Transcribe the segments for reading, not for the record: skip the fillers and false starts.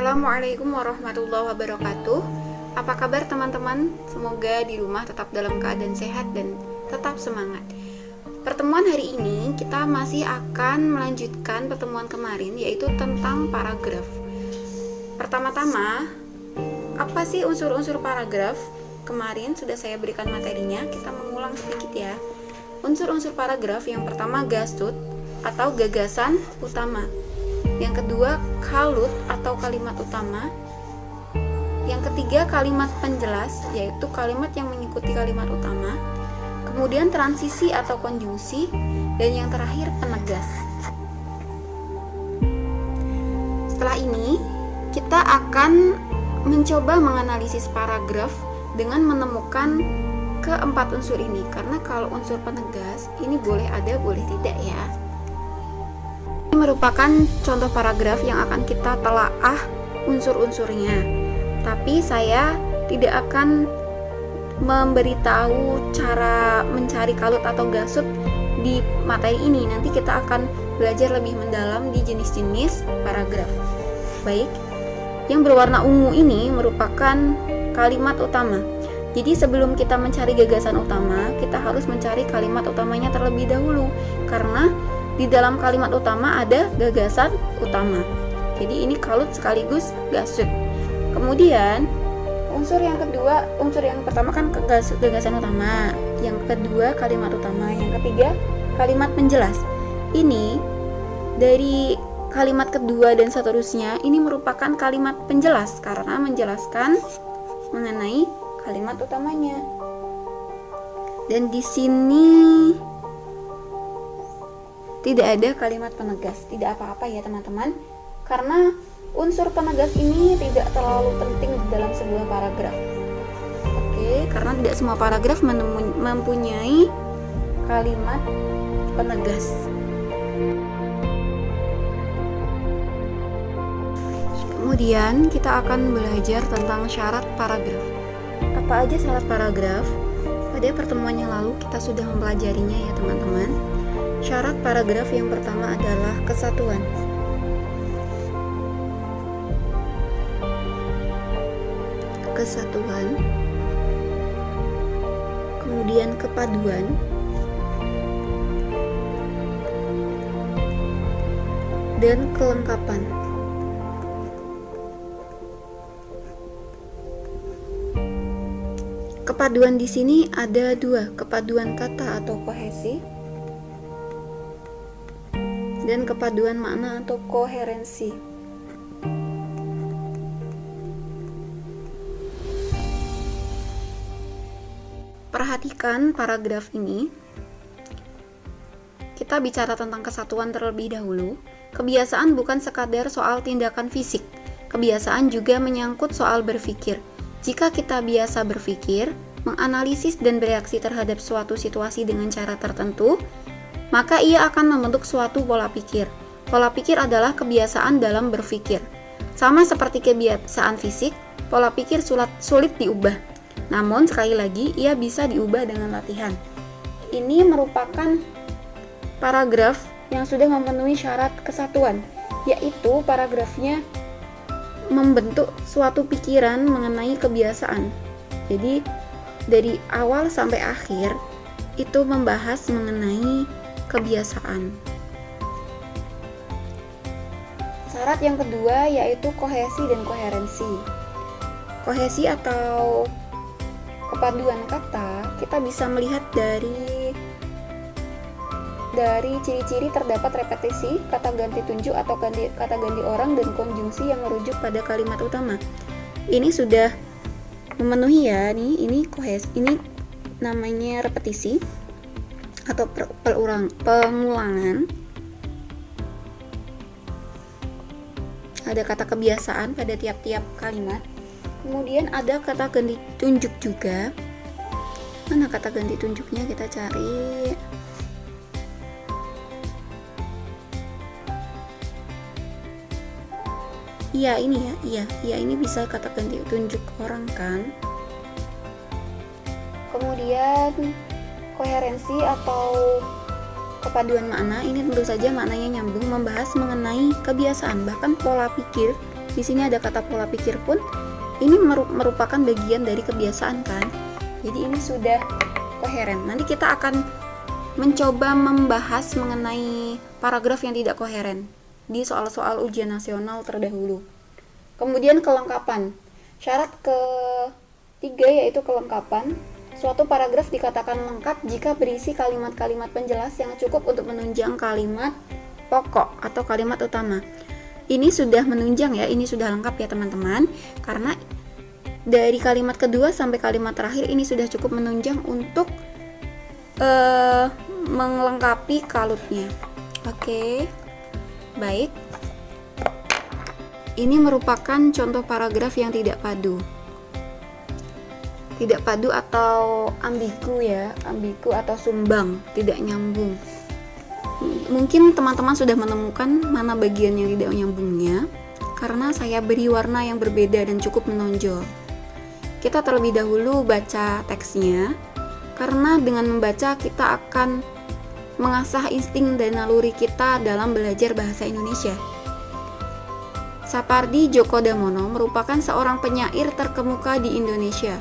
Assalamualaikum warahmatullahi wabarakatuh. Apa kabar teman-teman? Semoga di rumah tetap dalam keadaan sehat dan tetap semangat. Pertemuan hari ini kita masih akan melanjutkan pertemuan kemarin, yaitu tentang paragraf. Pertama-tama, apa sih unsur-unsur paragraf? Kemarin sudah saya berikan materinya, kita mengulang sedikit ya. Unsur-unsur paragraf yang pertama gastud atau gagasan utama. Yang kedua kalut atau kalimat utama. Yang ketiga kalimat penjelas, yaitu kalimat yang mengikuti kalimat utama. Kemudian transisi atau konjungsi, dan yang terakhir penegas. Setelah ini kita akan mencoba menganalisis paragraf dengan menemukan keempat unsur ini, karena kalau unsur penegas ini boleh ada boleh tidak ya. Ini merupakan contoh paragraf yang akan kita telaah unsur-unsurnya, tapi saya tidak akan memberitahu cara mencari kalut atau gasud di materi ini. Nanti kita akan belajar lebih mendalam di jenis-jenis paragraf. Baik, yang berwarna ungu ini merupakan kalimat utama. Jadi sebelum kita mencari gagasan utama, kita harus mencari kalimat utamanya terlebih dahulu, karena di dalam kalimat utama ada gagasan utama. Jadi ini kalut sekaligus gasud. Kemudian unsur yang pertama kan gagasan utama, yang kedua kalimat utama, yang ketiga kalimat penjelas. Ini dari kalimat kedua dan seterusnya ini merupakan kalimat penjelas karena menjelaskan mengenai kalimat utamanya. Dan di sini tidak ada kalimat penegas, tidak apa-apa ya teman-teman, karena unsur penegas ini tidak terlalu penting dalam sebuah paragraf. Oke, karena tidak semua paragraf mempunyai kalimat penegas. Kemudian kita akan belajar tentang syarat paragraf. Apa aja syarat paragraf? Pada pertemuan yang lalu kita sudah mempelajarinya ya teman-teman. Syarat paragraf yang pertama adalah kesatuan. Kesatuan. Kemudian kepaduan. Dan kelengkapan. Kepaduan di sini ada dua, kepaduan kata atau kohesi, dan kepaduan makna atau koherensi. Perhatikan paragraf ini. Kita bicara tentang kesatuan terlebih dahulu. Kebiasaan bukan sekadar soal tindakan fisik. Kebiasaan juga menyangkut soal berpikir. Jika kita biasa berpikir, menganalisis dan bereaksi terhadap suatu situasi dengan cara tertentu, maka ia akan membentuk suatu pola pikir. Pola pikir adalah kebiasaan dalam berpikir. Sama seperti kebiasaan fisik, pola pikir sulit diubah. Namun sekali lagi, ia bisa diubah dengan latihan. Ini merupakan paragraf yang sudah memenuhi syarat kesatuan, yaitu paragrafnya membentuk suatu pikiran mengenai kebiasaan. Jadi dari awal sampai akhir itu membahas mengenai kebiasaan. Syarat yang kedua yaitu kohesi dan koherensi. Kohesi atau kepaduan kata kita bisa melihat dari ciri-ciri terdapat repetisi, kata ganti tunjuk atau kata ganti orang, dan konjungsi yang merujuk pada kalimat utama. Ini sudah memenuhi ya, ini kohesi, ini namanya repetisi atau pengulangan. Ada kata kebiasaan pada tiap-tiap kalimat. Kemudian ada kata ganti tunjuk juga. Mana kata ganti tunjuknya, kita cari. Iya ini ya, iya ini bisa kata ganti tunjuk orang kan. Kemudian koherensi atau kepaduan makna, ini tentu saja maknanya nyambung, membahas mengenai kebiasaan bahkan pola pikir Di sini ada kata pola pikir pun. Ini merupakan bagian dari kebiasaan kan. Jadi ini sudah koheren. Nanti kita akan mencoba membahas mengenai paragraf yang tidak koheren di soal-soal ujian nasional terdahulu. Kemudian kelengkapan. Syarat ketiga yaitu kelengkapan. Suatu paragraf dikatakan lengkap jika berisi kalimat-kalimat penjelas yang cukup untuk menunjang kalimat pokok atau kalimat utama. Ini sudah menunjang ya, ini sudah lengkap ya teman-teman, karena dari kalimat kedua sampai kalimat terakhir ini sudah cukup menunjang untuk melengkapi kalutnya. Oke, baik. Ini merupakan contoh paragraf yang tidak padu. Tidak padu atau ambigu ya, ambigu atau sumbang, tidak nyambung. Mungkin teman-teman sudah menemukan mana bagian yang tidak nyambungnya, karena saya beri warna yang berbeda dan cukup menonjol. Kita terlebih dahulu baca teksnya, karena dengan membaca kita akan mengasah insting dan naluri kita dalam belajar bahasa Indonesia. Sapardi Djoko Damono merupakan seorang penyair terkemuka di Indonesia.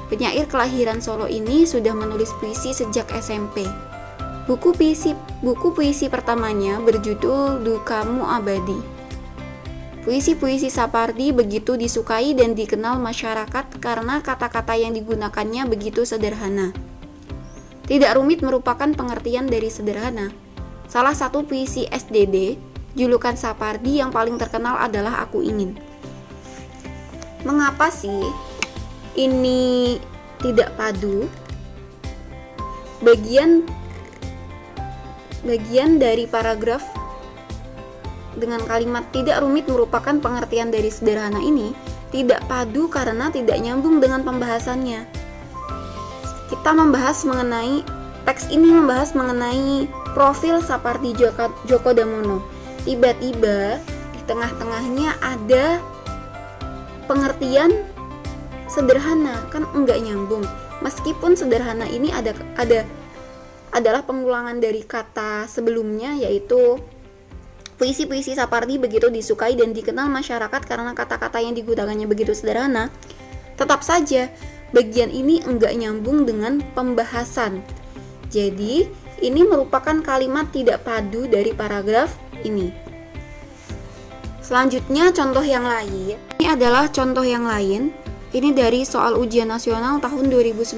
Penyair kelahiran Solo ini sudah menulis puisi sejak SMP. Buku puisi pertamanya berjudul Dukamu Abadi. Puisi-puisi Sapardi begitu disukai dan dikenal masyarakat karena kata-kata yang digunakannya begitu sederhana. Tidak rumit merupakan pengertian dari sederhana. Salah satu puisi SDD, julukan Sapardi yang paling terkenal adalah Aku Ingin. Mengapa sih ini tidak padu? Bagian dari paragraf dengan kalimat tidak rumit merupakan pengertian dari sederhana ini tidak padu karena tidak nyambung dengan pembahasannya. Kita membahas mengenai teks ini membahas mengenai profil Sapardi Djoko Damono. Tiba-tiba di tengah-tengahnya ada pengertian sederhana, kan enggak nyambung. Meskipun sederhana ini adalah pengulangan dari kata sebelumnya, yaitu puisi-puisi Sapardi begitu disukai dan dikenal masyarakat karena kata-kata yang digunakannya begitu sederhana. Tetap saja bagian ini enggak nyambung dengan pembahasan. Jadi ini merupakan kalimat tidak padu dari paragraf ini. Selanjutnya contoh yang lain. Ini adalah contoh yang lain. Ini dari soal ujian nasional tahun 2019.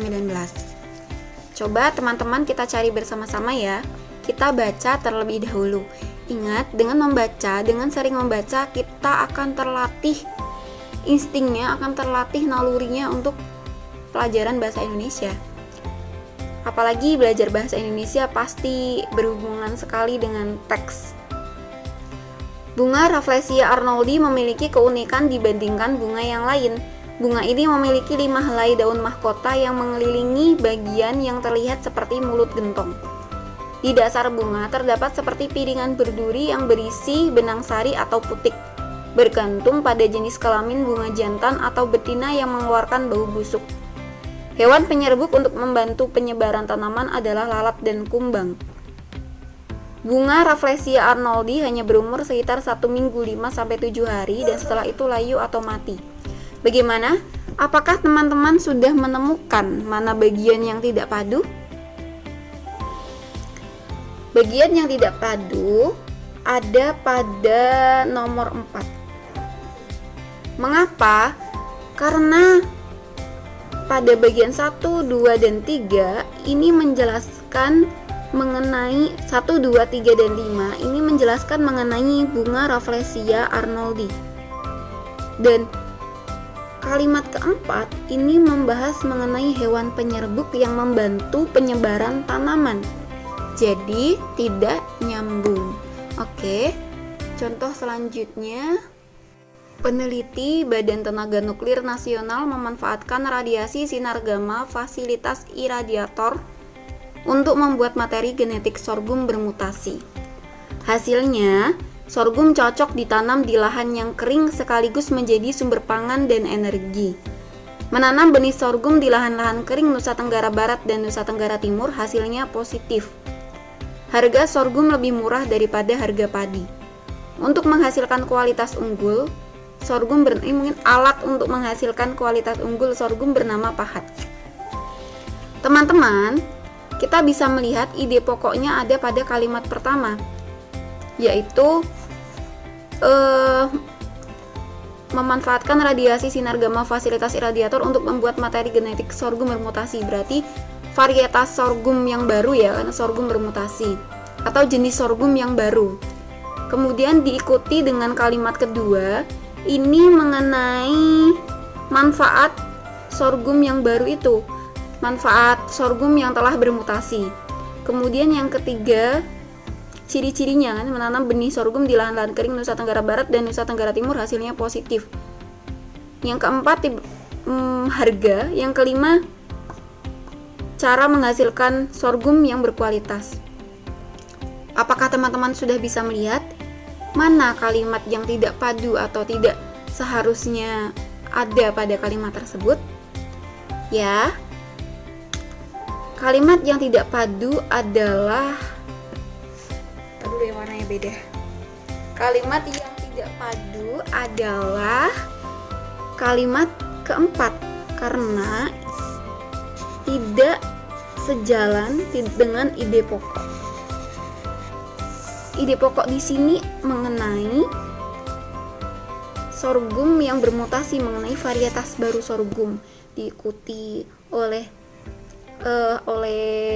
Coba teman-teman kita cari bersama-sama ya. Kita baca terlebih dahulu. Ingat, dengan membaca, dengan sering membaca, kita akan terlatih instingnya, akan terlatih nalurinya untuk pelajaran bahasa Indonesia. Apalagi belajar bahasa Indonesia pasti berhubungan sekali dengan teks. Bunga Rafflesia arnoldi memiliki keunikan dibandingkan bunga yang lain. Bunga ini memiliki 5 helai daun mahkota yang mengelilingi bagian yang terlihat seperti mulut gentong. Di dasar bunga terdapat seperti piringan berduri yang berisi benang sari atau putik, bergantung pada jenis kelamin bunga jantan atau betina yang mengeluarkan bau busuk. Hewan penyerbuk untuk membantu penyebaran tanaman adalah lalat dan kumbang. Bunga Rafflesia arnoldi hanya berumur sekitar 1 minggu 5-7 hari dan setelah itu layu atau mati. Bagaimana? Apakah teman-teman sudah menemukan mana bagian yang tidak padu? Bagian yang tidak padu ada pada nomor 4. Mengapa? Karena pada bagian 1, 2, dan 3 ini menjelaskan mengenai 1, 2, 3, dan 5 ini menjelaskan mengenai bunga Rafflesia arnoldi. Dan kalimat keempat ini membahas mengenai hewan penyerbuk yang membantu penyebaran tanaman. Jadi tidak nyambung. Oke. Contoh selanjutnya. Peneliti Badan Tenaga Nuklir Nasional memanfaatkan radiasi sinar gamma fasilitas iradiator untuk membuat materi genetik sorghum bermutasi. Hasilnya, sorghum cocok ditanam di lahan yang kering sekaligus menjadi sumber pangan dan energi. Menanam benih sorghum di lahan-lahan kering Nusa Tenggara Barat dan Nusa Tenggara Timur hasilnya positif. Harga sorghum lebih murah daripada harga padi. Untuk menghasilkan kualitas unggul, ini mungkin alat untuk menghasilkan kualitas unggul sorghum bernama pahat. Teman-teman, kita bisa melihat ide pokoknya ada pada kalimat pertama, yaitu memanfaatkan radiasi sinar gamma fasilitas iradiator untuk membuat materi genetik sorghum bermutasi. Berarti varietas sorghum yang baru ya, karena sorghum bermutasi, atau jenis sorghum yang baru. Kemudian diikuti dengan kalimat kedua, ini mengenai manfaat sorghum yang baru itu, manfaat sorghum yang telah bermutasi. Kemudian yang ketiga, ciri-cirinya kan, menanam benih sorghum di lahan-lahan kering Nusa Tenggara Barat dan Nusa Tenggara Timur hasilnya positif. Yang keempat, harga. Yang kelima, cara menghasilkan sorghum yang berkualitas. Apakah teman-teman sudah bisa melihat mana kalimat yang tidak padu atau tidak seharusnya ada pada kalimat tersebut? Ya, kalimat yang tidak padu adalah warnanya beda. Kalimat yang tidak padu adalah kalimat keempat, karena tidak sejalan dengan ide pokok. Ide pokok di sini mengenai sorghum yang bermutasi, mengenai varietas baru sorghum, diikuti oleh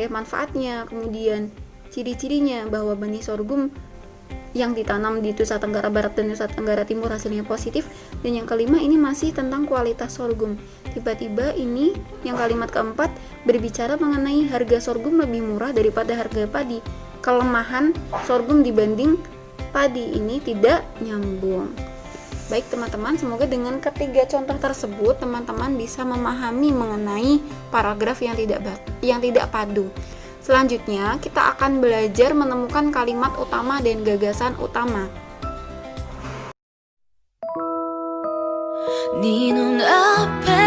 manfaatnya, kemudian ciri-cirinya bahwa benih sorghum yang ditanam di Nusa Tenggara Barat dan Nusa Tenggara Timur hasilnya positif. Dan yang kelima, ini masih tentang kualitas sorghum. Tiba-tiba ini yang kalimat keempat berbicara mengenai harga sorghum lebih murah daripada harga padi. Kelemahan sorghum dibanding padi ini tidak nyambung. Baik teman-teman, semoga dengan ketiga contoh tersebut teman-teman bisa memahami mengenai paragraf yang tidak padu. Selanjutnya, kita akan belajar menemukan kalimat utama dan gagasan utama. 네 눈앞에